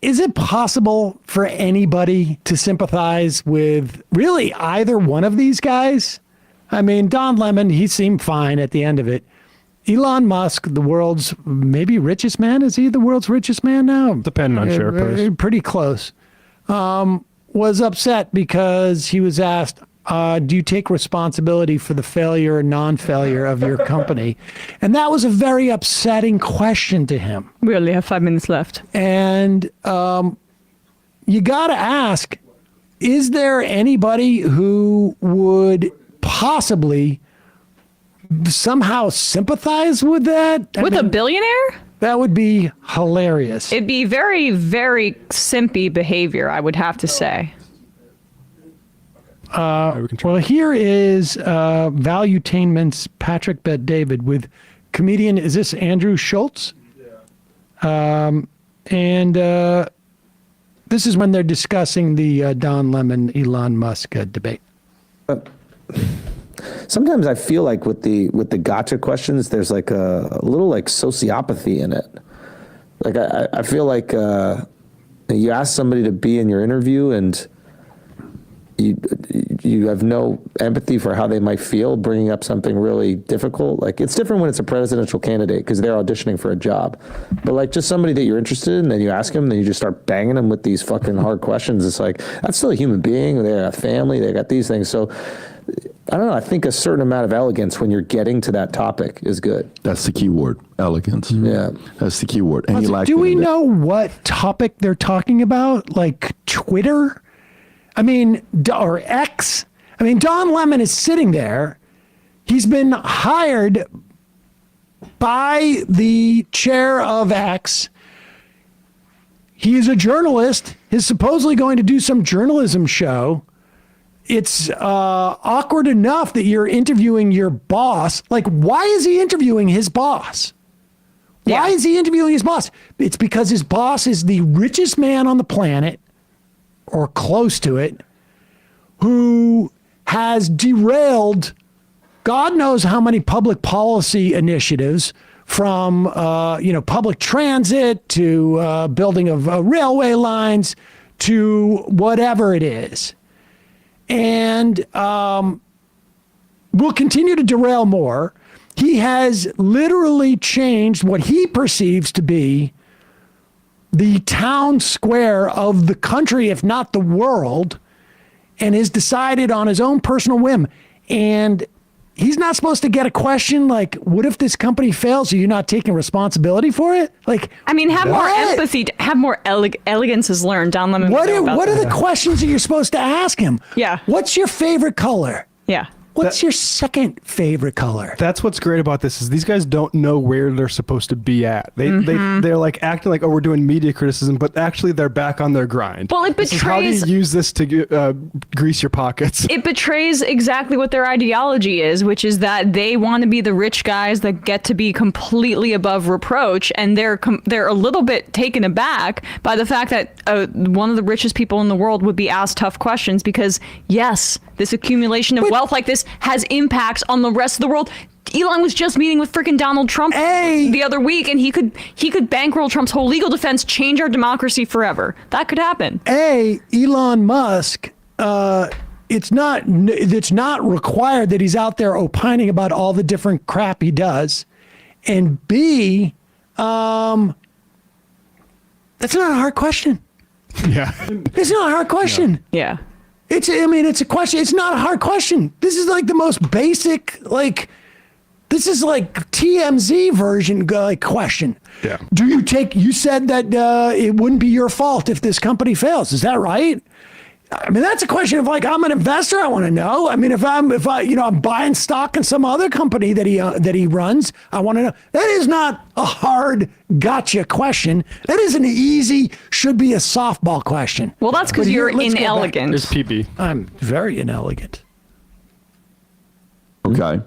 is it possible for anybody to sympathize with really either one of these guys? I mean, Don Lemon, he seemed fine at the end of it. Elon Musk, the world's maybe richest man. Is he the world's richest man now? Depending on share price. Pretty close. Was upset because he was asked, do you take responsibility for the failure or non-failure of your company? And that was a very upsetting question to him. We only have 5 minutes left. And you got to ask, is there anybody who would possibly somehow sympathize with that? With a billionaire? That would be hilarious. It'd be very, very simpy behavior, I would have to say. Well, here is Valuetainment's Patrick Bet-David with comedian, is this Andrew Schultz? Yeah. And this is when they're discussing the Don Lemon, Elon Musk debate. Sometimes I feel like with the Gacha questions, there's like a little like sociopathy in it. Like I feel like you ask somebody to be in your interview and you have no empathy for how they might feel bringing up something really difficult. Like it's different when it's a presidential candidate because they're auditioning for a job. But like just somebody that you're interested in, then you ask them, then you just start banging them with these fucking hard questions. It's like, that's still a human being. They got a family. They got these things. So I don't know. I think a certain amount of elegance when you're getting to that topic is good. That's the key word, elegance. Yeah. That's the key word. And do we know what topic they're talking about? Like Twitter? I mean, or X? I mean, Don Lemon is sitting there. He's been hired by the chair of X. He is a journalist. He's supposedly going to do some journalism show. It's awkward enough that you're interviewing your boss. Like, why is he interviewing his boss? Why is he interviewing his boss? It's because his boss is the richest man on the planet, or close to it, who has derailed God knows how many public policy initiatives, from public transit to building of railway lines to whatever it is. And will continue to derail more. He has literally changed what he perceives to be the town square of the country, if not the world, and has decided on his own personal whim. And he's not supposed to get a question like, what if this company fails? Are you not taking responsibility for it? Like, I mean, have more empathy, have more elegance is learned. Don Lemon. What are the questions that you're supposed to ask him? Yeah. What's your favorite color? Yeah. What's your second favorite color? That's what's great about this is these guys don't know where they're supposed to be at. They're like acting like, oh, we're doing media criticism, but actually they're back on their grind. Well, it betrays. How do you use this to grease your pockets? It betrays exactly what their ideology is, which is that they want to be the rich guys that get to be completely above reproach, and they're a little bit taken aback by the fact that one of the richest people in the world would be asked tough questions because, yes, this accumulation of wealth like this has impacts on the rest of the world. Elon was just meeting with freaking Donald Trump the other week, and he could bankroll Trump's whole legal defense, change our democracy forever. That could happen. Elon Musk, it's not required that he's out there opining about all the different crap he does. And B, that's not a hard question. Yeah. It's not a hard question. Yeah. It's a question. It's not a hard question. This is like the most basic, this is like TMZ version question. Yeah. You said that it wouldn't be your fault if this company fails. Is that right? I mean, that's a question of I'm an investor. I want to know. I mean, if I'm buying stock in some other company that he runs, I want to know. That is not a hard gotcha question. That is an easy, should be a softball question. Well, that's because you're inelegant. There's PB. I'm very inelegant. Okay.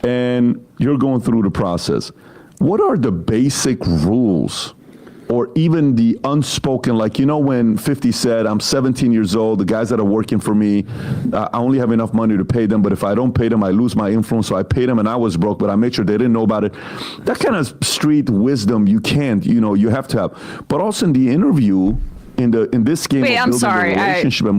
And you're going through the process. What are the basic rules? Or even the unspoken, when 50 said, I'm 17 years old, the guys that are working for me, I only have enough money to pay them, but if I don't pay them, I lose my influence. So I paid them and I was broke, but I made sure they didn't know about it. That kind of street wisdom you have to have. But also in the interview, in this game Wait, of I'm building sorry, a relationship.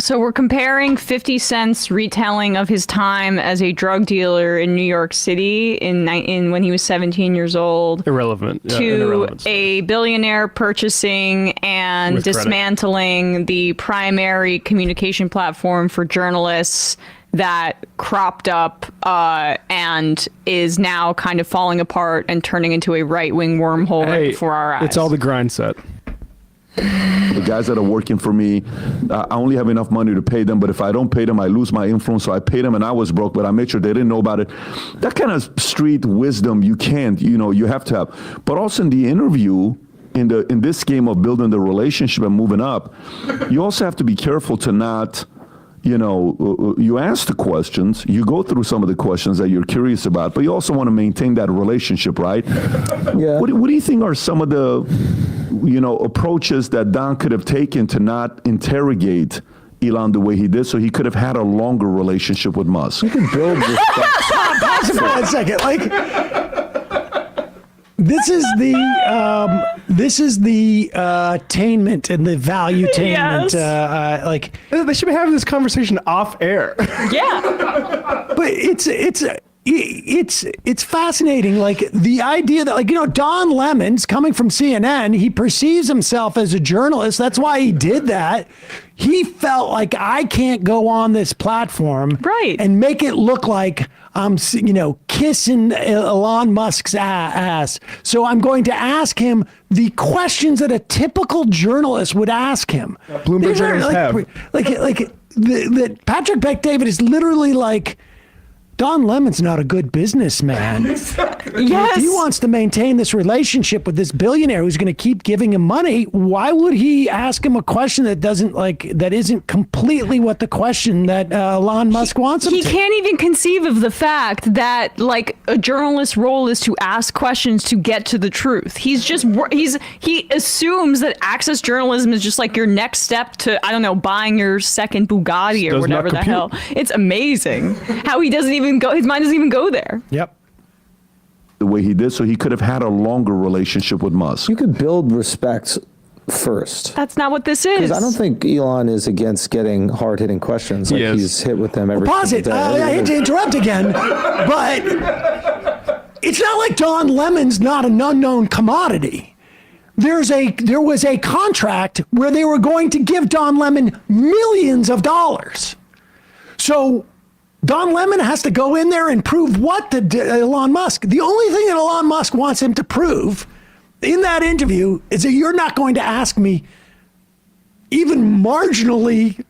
So we're comparing 50 Cent's retelling of his time as a drug dealer in New York City in when he was 17 years old Irrelevant. Yeah, to irrelevant stuff. a billionaire purchasing and With credit. dismantling the primary communication platform for journalists that cropped up and is now kind of falling apart and turning into a right-wing wormhole right before our eyes. It's all the grind set. The guys that are working for me, I only have enough money to pay them, but if I don't pay them, I lose my influence. So I paid them and I was broke, but I made sure they didn't know about it. That kind of street wisdom you can't, you have to have. But also in the interview, in this game of building the relationship and moving up, you also have to be careful to not, you ask the questions, you go through some of the questions that you're curious about, but you also want to maintain that relationship, right? Yeah. What do you think are some of the, approaches that Don could have taken to not interrogate Elon the way he did, so he could have had a longer relationship with Musk? You can build respect. Pause it for 1 second. Like, this is the attainment and the valuetainment. Yes. Like, They should be having this conversation off air. Yeah. but it's fascinating. Like the idea that Don Lemon's coming from CNN, he perceives himself as a journalist. That's why he did that. He felt like I can't go on this platform Right. and make it look like I'm, kissing Elon Musk's ass. So I'm going to ask him the questions that a typical journalist would ask him. Bloomberg These are journalists have. that Patrick Bet-David is literally like, Don Lemon's not a good businessman. Yes. If he wants to maintain this relationship with this billionaire who's going to keep giving him money, why would he ask him a question that isn't completely what the question that Elon Musk wants him He to? can't even conceive of the fact that a journalist's role is to ask questions to get to the truth. He assumes that access journalism is just like your next step to, buying your second Bugatti or Does not whatever the compute. hell. It's amazing how he doesn't even go, his mind doesn't even go there. Yep. The way he did, so he could have had a longer relationship with Musk. You could build respect first. That's not what this is. Because I don't think Elon is against getting hard-hitting questions. Like Yes. he's hit with them every Pause it. single day. I hate to interrupt again, but it's not like Don Lemon's not an unknown commodity. There was a contract where they were going to give Don Lemon millions of dollars. So Don Lemon has to go in there and prove what to Elon Musk. The only thing that Elon Musk wants him to prove in that interview is that you're not going to ask me even marginally.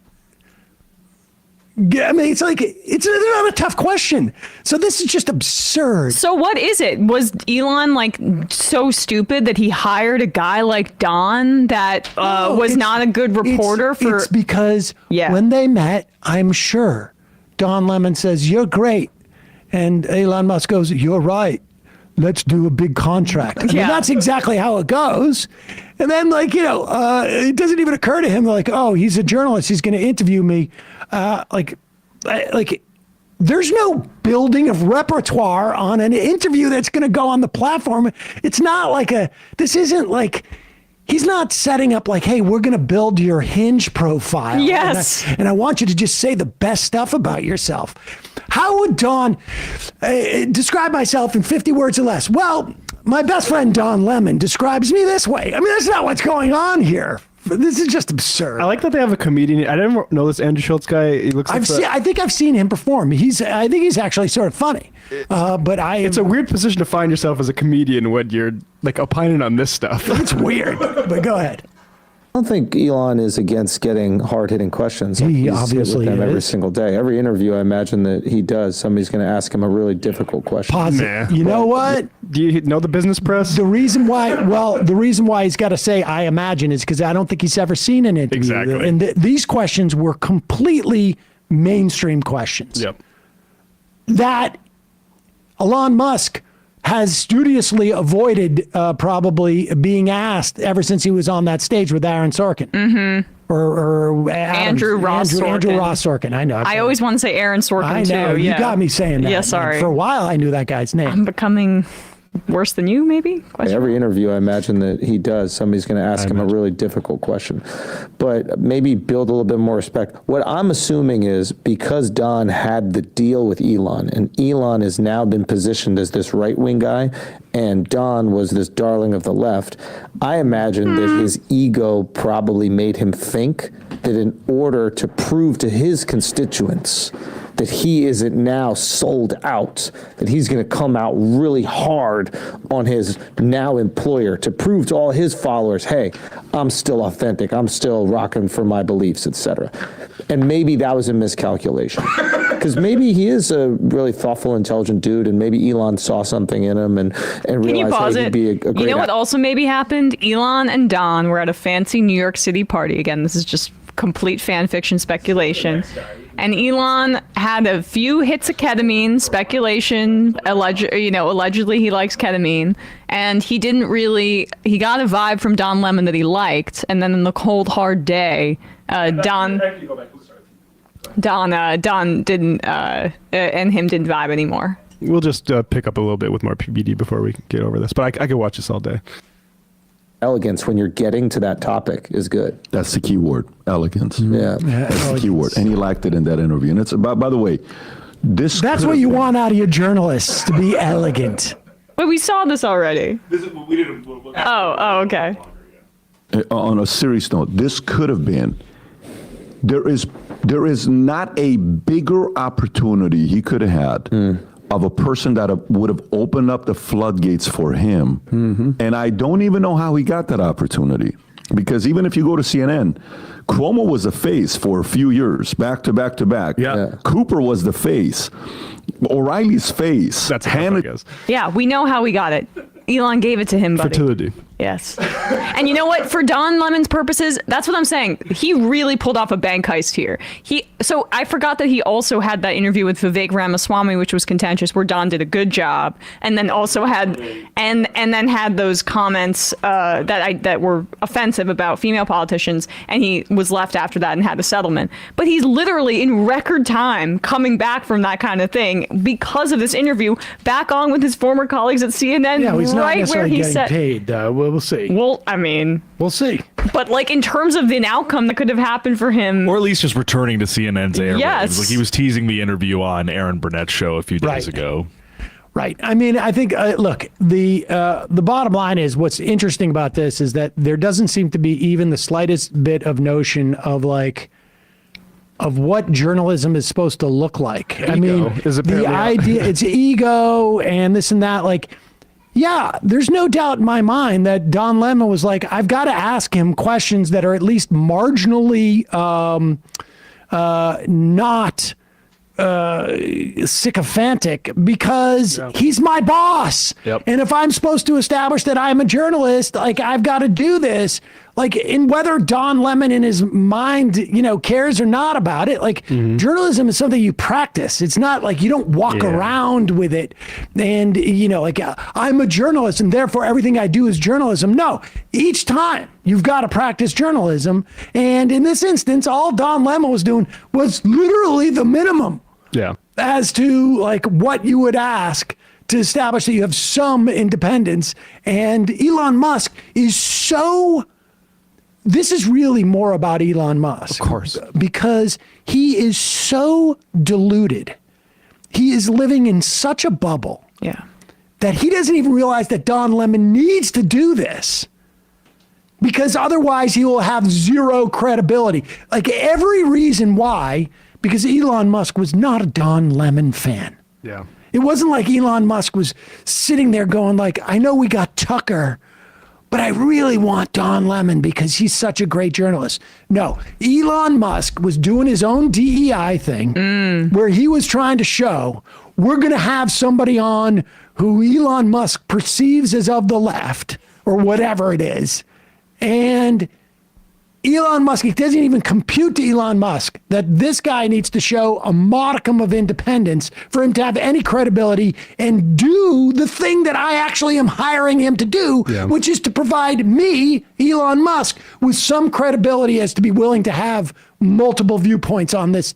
I mean, it's not a tough question. So this is just absurd. So what is it? Was Elon so stupid that he hired a guy like Don that was not a good reporter for? It's because Yeah. when they met, I'm sure Don Lemon says, "You're great," and Elon Musk goes, "You're right. Let's do a big contract." I mean, Yeah. that's exactly how it goes. And then, it doesn't even occur to him, oh, he's a journalist. He's going to interview me. There's no building of repertoire on an interview that's going to go on the platform. It's not this isn't he's not setting up hey, we're going to build your Hinge profile. Yes. And I want you to just say the best stuff about yourself. How would Don describe myself in 50 words or less? Well, my best friend Don Lemon describes me this way. I mean, that's not what's going on here. This is just absurd. I like that they have a comedian. I didn't know this Andrew Schultz guy. He looks like I think I've seen him perform. I think he's actually sort of funny. It's a weird position to find yourself as a comedian when you're opining on this stuff. It's weird. But go ahead. I don't think Elon is against getting hard-hitting questions. He he's obviously hit with them every is. single day. Every interview, I imagine that he does, somebody's going to ask him a really difficult question. Pause Nah. it. You know what? Do you know the business press? The reason why he's got to say "I imagine" is because I don't think he's ever seen an interview. Exactly. And these questions were completely mainstream questions. Yep. That Elon Musk has studiously avoided probably being asked ever since he was on that stage with Aaron Sorkin. Mm-hmm. Or Andrew Ross Andrew Sorkin. Ross Sorkin. I know. I always want to say Aaron Sorkin I know. too. You Yeah. got me saying that. Yeah, man. sorry. For a while, I knew that guy's name. I'm becoming worse than you, maybe? Question Every interview, I imagine that he does, somebody's going to ask him a really difficult question. But maybe build a little bit more respect. What I'm assuming is because Don had the deal with Elon, and Elon has now been positioned as this right-wing guy, and Don was this darling of the left, I imagine that his ego probably made him think that in order to prove to his constituents that he isn't now sold out, that he's going to come out really hard on his now employer to prove to all his followers, hey, I'm still authentic, I'm still rocking for my beliefs, etc. And maybe that was a miscalculation. Because maybe he is a really thoughtful, intelligent dude, and maybe Elon saw something in him and Can you realized pause hey, he'd it? be a great You know what also maybe happened? Elon and Don were at a fancy New York City party. Again, this is just complete fan fiction speculation. And Elon had a few hits of ketamine, speculation, allegedly he likes ketamine. And he got a vibe from Don Lemon that he liked. And then in the cold, hard day, Don didn't, and him didn't vibe anymore. We'll just pick up a little bit with more PBD before we get over this. But I could watch this all day. Elegance when you're getting to that topic is good. That's the key word, elegance. Yeah. That's the key word. And he lacked it in that interview. And it's, by the way, this. That's what you want out of your journalists, to be elegant. But we saw this already. Oh, okay. On a serious note, this could have been. There is not a bigger opportunity he could have had of a person that would have opened up the floodgates for him. And I don't even know how he got that opportunity. Because even if you go to CNN, Cuomo was the face for a few years, back to back to back. Yeah. Cooper was the face. O'Reilly's face. That's enough, I guess. Yeah, we know how we got it. Elon gave it to him, buddy. Fertility. Yes. And you know what? For Don Lemon's purposes, that's what I'm saying. He really pulled off a bank heist here. So I forgot that he also had that interview with Vivek Ramaswamy, which was contentious, where Don did a good job, and then also had and then had those comments that were offensive about female politicians, and he was left after that and had a settlement. But he's literally in record time coming back from that kind of thing because of this interview, back on with his former colleagues at CNN. Yeah, well, he's not right where necessarily he getting said. paid. We'll see. Well, I mean, We'll see. but like in terms of an outcome that could have happened for him, Or at least just returning to CNN's airwaves. Yes. Like he was teasing the interview on Aaron Burnett's show a few days Right. ago. Right. I mean, I think, look, the bottom line is what's interesting about this is that there doesn't seem to be even the slightest bit of notion of what journalism is supposed to look like. I mean, is the apparently out. idea, it's ego and this and that. Like, yeah, there's no doubt in my mind that Don Lemon was like, I've got to ask him questions that are at least marginally not sycophantic because he's my boss. Yep. And if I'm supposed to establish that I'm a journalist, like I've got to do this. Like in whether Don Lemon in his mind, cares or not about it, like journalism is something you practice. It's not like you don't walk around with it and, I'm a journalist and therefore everything I do is journalism. No, each time you've got to practice journalism. And in this instance, all Don Lemon was doing was literally the minimum Yeah. as to like what you would ask to establish that you have some independence. And Elon Musk is this is really more about Elon Musk. Of course. Because he is so deluded. He is living in such a bubble that he doesn't even realize that Don Lemon needs to do this. Because otherwise he will have zero credibility. Like every reason why, because Elon Musk was not a Don Lemon fan. Yeah. It wasn't like Elon Musk was sitting there going like, I know we got Tucker, but I really want Don Lemon because he's such a great journalist. No, Elon Musk was doing his own DEI thing where he was trying to show we're going to have somebody on who Elon Musk perceives as of the left or whatever it is. And Elon Musk, it doesn't even compute to Elon Musk that this guy needs to show a modicum of independence for him to have any credibility and do the thing that I actually am hiring him to do, which is to provide me, Elon Musk, with some credibility as to be willing to have multiple viewpoints on this,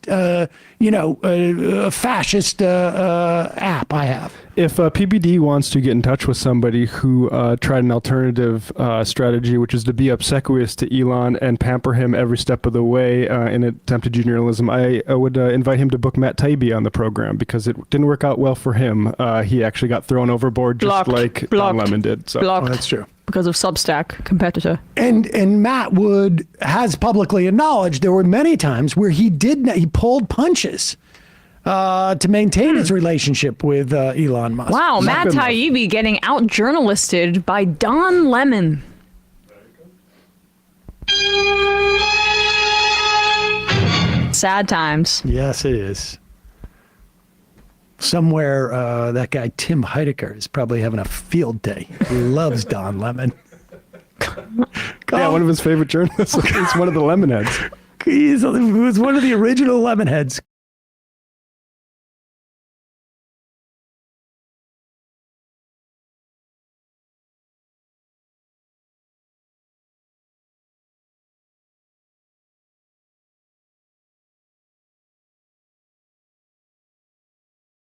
fascist app I have. If PBD wants to get in touch with somebody who tried an alternative strategy, which is to be obsequious to Elon and pamper him every step of the way in attempted journalism, I would invite him to book Matt Taibbi on the program because it didn't work out well for him. He actually got thrown overboard just like Don Lemon did. So. Blocked. Oh, that's true. Because of Substack competitor. And Matt Wood has publicly acknowledged there were many times where he pulled punches to maintain his relationship with Elon Musk. Wow, Matt Taibbi getting out journalisted by Don Lemon. Sad times. Yes, it is. Somewhere that guy Tim Heidecker is probably having a field day. He loves Don Lemon. Yeah, one of his favorite journalists. He's one of the Lemonheads. He was one of the original Lemonheads.